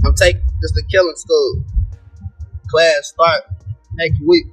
I'm taking just the killing school. Class start next week.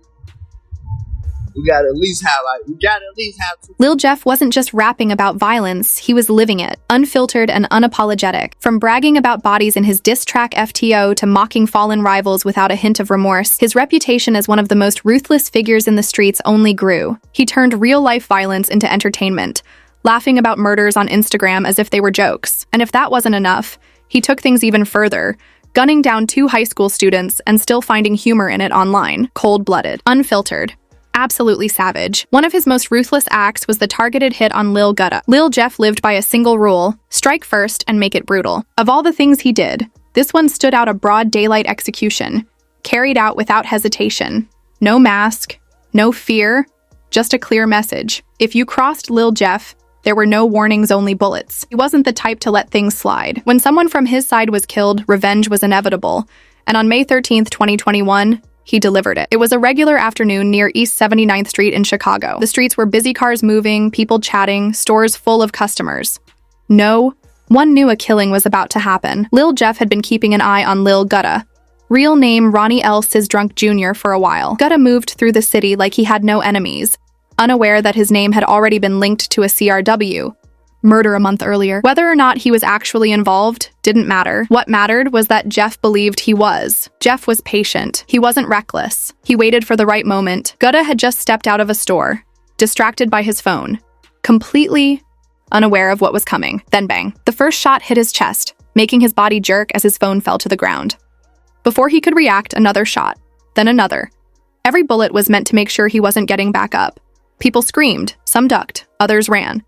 We gotta at least have two. Lil Jeff wasn't just rapping about violence, he was living it, unfiltered and unapologetic. From bragging about bodies in his diss track FTO to mocking fallen rivals without a hint of remorse, his reputation as one of the most ruthless figures in the streets only grew. He turned real-life violence into entertainment, laughing about murders on Instagram as if they were jokes. And if that wasn't enough, he took things even further, gunning down 2 high school students and still finding humor in it online. Cold-blooded, unfiltered, absolutely savage. One of his most ruthless acts was the targeted hit on Lil Gutta. Lil Jeff lived by a single rule: strike first and make it brutal. Of all the things he did, this one stood out: a broad daylight execution, carried out without hesitation. No mask, no fear, just a clear message. If you crossed Lil Jeff, there were no warnings, only bullets. He wasn't the type to let things slide. When someone from his side was killed, revenge was inevitable. And on May 13th, 2021, he delivered it. It was a regular afternoon near East 79th Street in Chicago. The streets were busy, cars moving, people chatting, stores full of customers. No one knew a killing was about to happen. Lil Jeff had been keeping an eye on Lil Gutta, real name Ronnie L. Sizdrunk Jr., for a while. Gutta moved through the city like he had no enemies, unaware that his name had already been linked to a CRW murder a month earlier. Whether or not he was actually involved didn't matter. What mattered was that Jeff believed he was. Jeff was patient. He wasn't reckless. He waited for the right moment. Gutta had just stepped out of a store, distracted by his phone, completely unaware of what was coming. Then bang. The first shot hit his chest, making his body jerk as his phone fell to the ground. Before he could react, another shot, then another. Every bullet was meant to make sure he wasn't getting back up. People screamed, some ducked, others ran.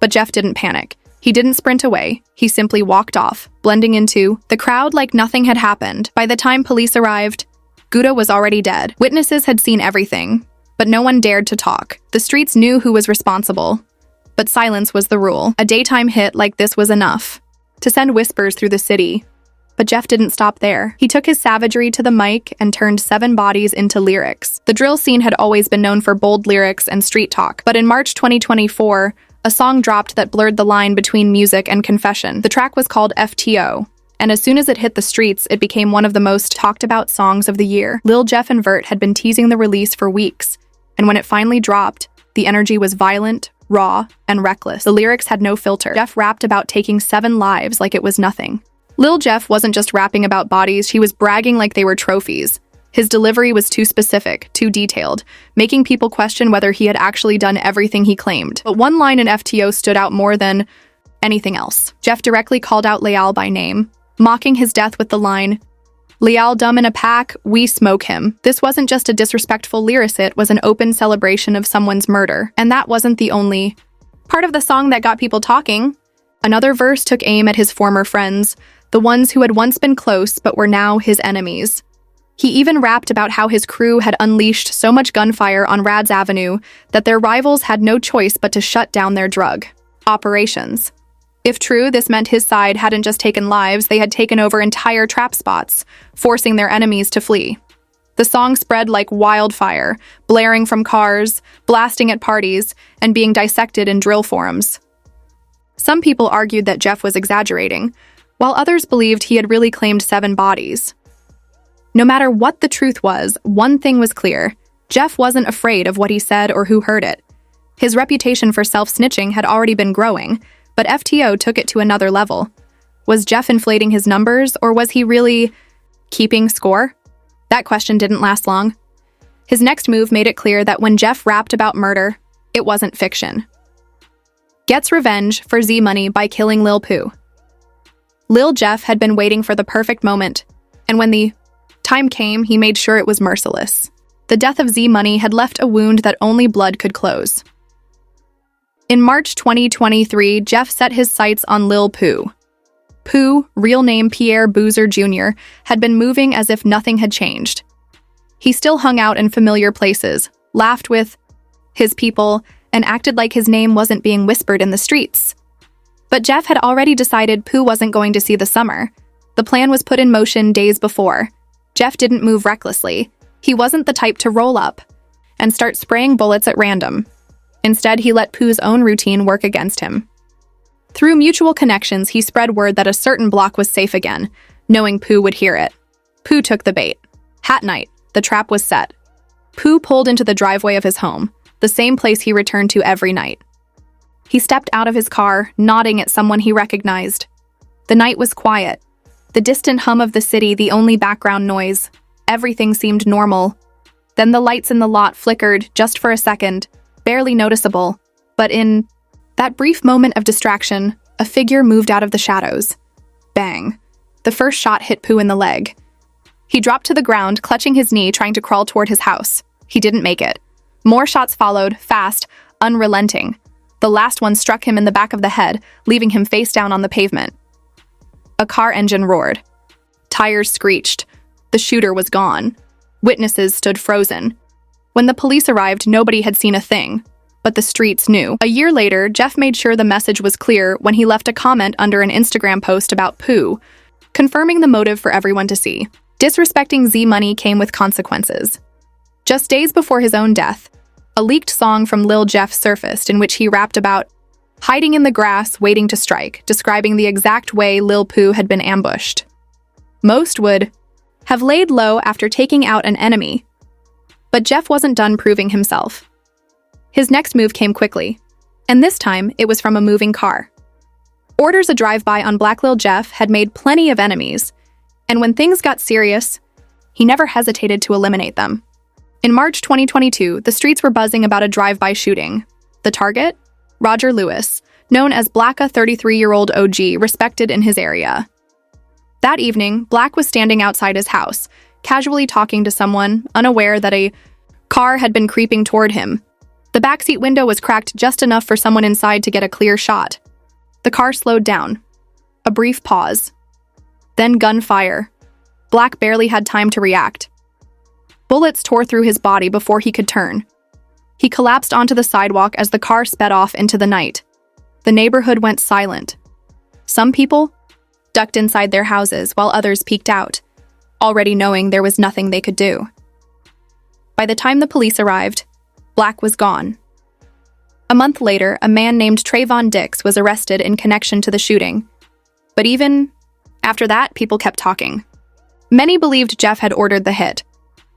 But Jeff didn't panic. He didn't sprint away. He simply walked off, blending into the crowd like nothing had happened. By the time police arrived, Gutta was already dead. Witnesses had seen everything, but no one dared to talk. The streets knew who was responsible, but silence was the rule. A daytime hit like this was enough to send whispers through the city. But Jeff didn't stop there. He took his savagery to the mic and turned 7 bodies into lyrics. The drill scene had always been known for bold lyrics and street talk, but in March 2024, a song dropped that blurred the line between music and confession. The track was called FTO, and as soon as it hit the streets, it became one of the most talked about songs of the year. Lil Jeff and Vert had been teasing the release for weeks, and when it finally dropped, the energy was violent, raw, and reckless. The lyrics had no filter. Jeff rapped about taking 7 lives like it was nothing. Lil Jeff wasn't just rapping about bodies, he was bragging like they were trophies. His delivery was too specific, too detailed, making people question whether he had actually done everything he claimed. But one line in FTO stood out more than anything else. Jeff directly called out Leal by name, mocking his death with the line, "Leal dumb in a pack, we smoke him." This wasn't just a disrespectful lyric, it was an open celebration of someone's murder. And that wasn't the only part of the song that got people talking. Another verse took aim at his former friends, the ones who had once been close but were now his enemies. He even rapped about how his crew had unleashed so much gunfire on Rads Avenue that their rivals had no choice but to shut down their drug operations. If true, this meant his side hadn't just taken lives, they had taken over entire trap spots, forcing their enemies to flee. The song spread like wildfire, blaring from cars, blasting at parties, and being dissected in drill forums. Some people argued that Jeff was exaggerating, while others believed he had really claimed 7 bodies. No matter what the truth was, one thing was clear: Jeff wasn't afraid of what he said or who heard it. His reputation for self-snitching had already been growing, but FTO took it to another level. Was Jeff inflating his numbers, or was he really keeping score? That question didn't last long. His next move made it clear that when Jeff rapped about murder, it wasn't fiction. Gets revenge for Z Money by killing Lil Pooh. Lil Jeff had been waiting for the perfect moment, and when the time came, he made sure it was merciless. The death of Z Money had left a wound that only blood could close. In March 2023, Jeff set his sights on Lil Pooh. Pooh, real name Pierre Boozer Jr., had been moving as if nothing had changed. He still hung out in familiar places, laughed with his people, and acted like his name wasn't being whispered in the streets. But Jeff had already decided Pooh wasn't going to see the summer. The plan was put in motion days before. Jeff didn't move recklessly. He wasn't the type to roll up and start spraying bullets at random. Instead, he let Pooh's own routine work against him. Through mutual connections, he spread word that a certain block was safe again. knowing Pooh would hear it. Pooh took the bait. Hat night, the trap was set. Pooh pulled into the driveway of his home, the same place he returned to every night. He stepped out of his car, nodding at someone he recognized. The night was quiet. The distant hum of the city the only background noise. Everything seemed normal. Then the lights in the lot flickered just for a second, barely noticeable. But in that brief moment of distraction, a figure moved out of the shadows. Bang. The first shot hit Pooh in the leg. He dropped to the ground, clutching his knee, trying to crawl toward his house. He didn't make it. More shots followed, fast, unrelenting. The last one struck him in the back of the head, leaving him face down on the pavement. A car engine roared. Tires screeched. The shooter was gone. Witnesses stood frozen. When the police arrived, nobody had seen a thing. But the streets knew. A year later, Jeff made sure the message was clear when he left a comment under an Instagram post about Pooh, confirming the motive for everyone to see. Disrespecting Z Money came with consequences. Just days before his own death, a leaked song from Lil Jeff surfaced in which he rapped about hiding in the grass, waiting to strike, describing the exact way Lil Pooh had been ambushed. Most would have laid low after taking out an enemy. But Jeff wasn't done proving himself. His next move came quickly, and this time it was from a moving car. Orders a drive-by on Black Lil Jeff had made plenty of enemies, and when things got serious, he never hesitated to eliminate them. In March 2022, the streets were buzzing about a drive-by shooting. The target? Roger Lewis, known as Black, a 33-year-old OG, respected in his area. That evening, Black was standing outside his house, casually talking to someone, unaware that a car had been creeping toward him. The backseat window was cracked just enough for someone inside to get a clear shot. The car slowed down. A brief pause. Then gunfire. Black barely had time to react. Bullets tore through his body before he could turn. He collapsed onto the sidewalk as the car sped off into the night. The neighborhood went silent. Some people ducked inside their houses while others peeked out, already knowing there was nothing they could do. By the time the police arrived, Black was gone. A month later, a man named Trayvon Dix was arrested in connection to the shooting. But even after that, people kept talking. Many believed Jeff had ordered the hit.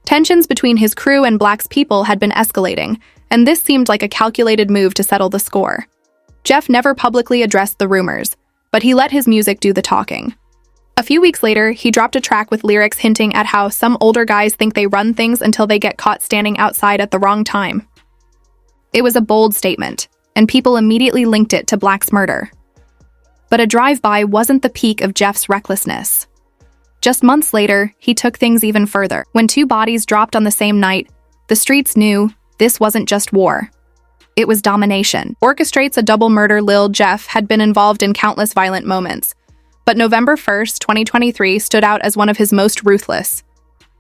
Tensions between his crew and Black's people had been escalating, and this seemed like a calculated move to settle the score. Jeff never publicly addressed the rumors, but he let his music do the talking. A few weeks later, he dropped a track with lyrics hinting at how some older guys think they run things until they get caught standing outside at the wrong time. It was a bold statement, and people immediately linked it to Black's murder. But a drive-by wasn't the peak of Jeff's recklessness. Just months later, he took things even further. When two bodies dropped on the same night, the streets knew this wasn't just war. It was domination. Orchestrates a double murder. Lil Jeff had been involved in countless violent moments. But November 1st, 2023 stood out as one of his most ruthless.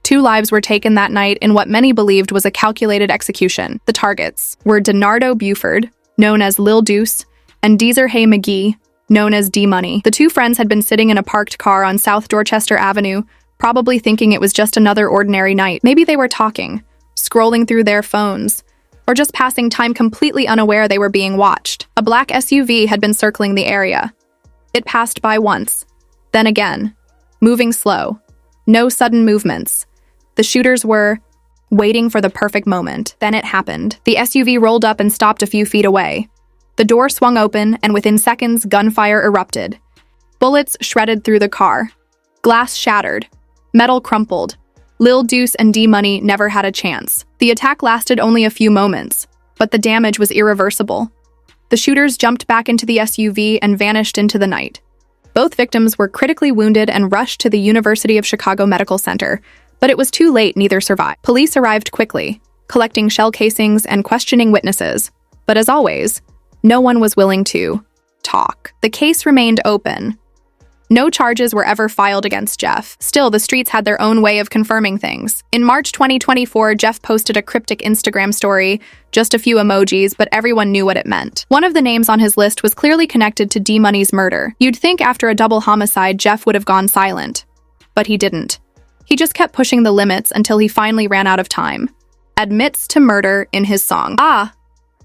2 lives were taken that night in what many believed was a calculated execution. The targets were Denardo Buford, known as Lil Deuce, and Desiree McGee, known as D-Money. The two friends had been sitting in a parked car on South Dorchester Avenue, probably thinking it was just another ordinary night. Maybe they were talking, scrolling through their phones, or just passing time completely unaware they were being watched. A black SUV had been circling the area. It passed by once, then again, moving slow. No sudden movements. The shooters were waiting for the perfect moment. Then it happened. The SUV rolled up and stopped a few feet away. The door swung open, and within seconds, gunfire erupted. Bullets shredded through the car. Glass shattered. Metal crumpled. Lil Deuce and D-Money never had a chance. The attack lasted only a few moments, but the damage was irreversible. The shooters jumped back into the SUV and vanished into the night. Both victims were critically wounded and rushed to the University of Chicago Medical Center, but it was too late. Neither survived. Police arrived quickly, collecting shell casings and questioning witnesses. But as always, no one was willing to talk. The case remained open. No charges were ever filed against Jeff. Still, the streets had their own way of confirming things. In March 2024, Jeff posted a cryptic Instagram story, just a few emojis, but everyone knew what it meant. One of the names on his list was clearly connected to D-Money's murder. You'd think after a double homicide, Jeff would have gone silent. But he didn't. He just kept pushing the limits until he finally ran out of time. Admits to murder in his song.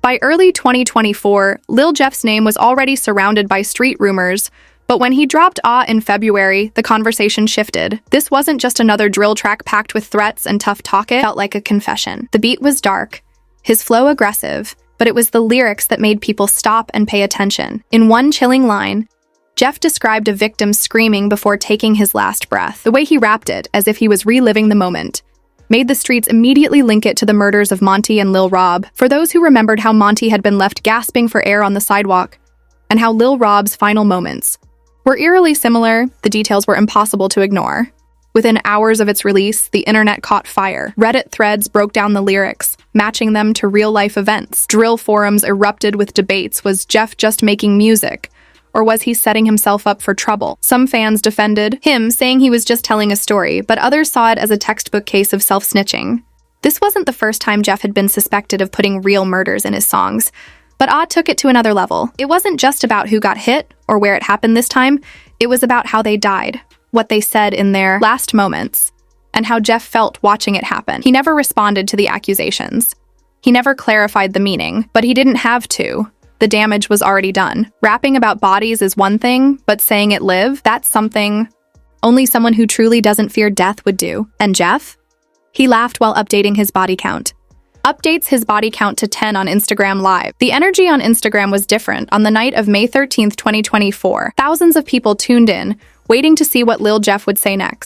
By early 2024, Lil Jeff's name was already surrounded by street rumors, But when he dropped Ah in February, the conversation shifted. This wasn't just another drill track packed with threats and tough talk, it felt like a confession. The beat was dark, his flow aggressive, but it was the lyrics that made people stop and pay attention. In one chilling line, Jeff described a victim screaming before taking his last breath. The way he rapped it, as if he was reliving the moment, made the streets immediately link it to the murders of Monty and Lil Rob. For those who remembered how Monty had been left gasping for air on the sidewalk, and how Lil Rob's final moments were eerily similar, the details were impossible to ignore. Within hours of its release, the internet caught fire. Reddit threads broke down the lyrics, matching them to real-life events. Drill forums erupted with debates. Was Jeff just making music? Or was he setting himself up for trouble? Some fans defended him, saying he was just telling a story, but others saw it as a textbook case of self-snitching. This wasn't the first time Jeff had been suspected of putting real murders in his songs, but Ah took it to another level. It wasn't just about who got hit or where it happened this time, it was about how they died, what they said in their last moments, and how Jeff felt watching it happen. He never responded to the accusations. He never clarified the meaning, but he didn't have to. The damage was already done. Rapping about bodies is one thing, but saying it live, that's something only someone who truly doesn't fear death would do. And Jeff? He laughed while updating his body count. Updates his body count to 10 on Instagram Live. The energy on Instagram was different. On the night of May 13th, 2024, thousands of people tuned in, waiting to see what Lil Jeff would say next.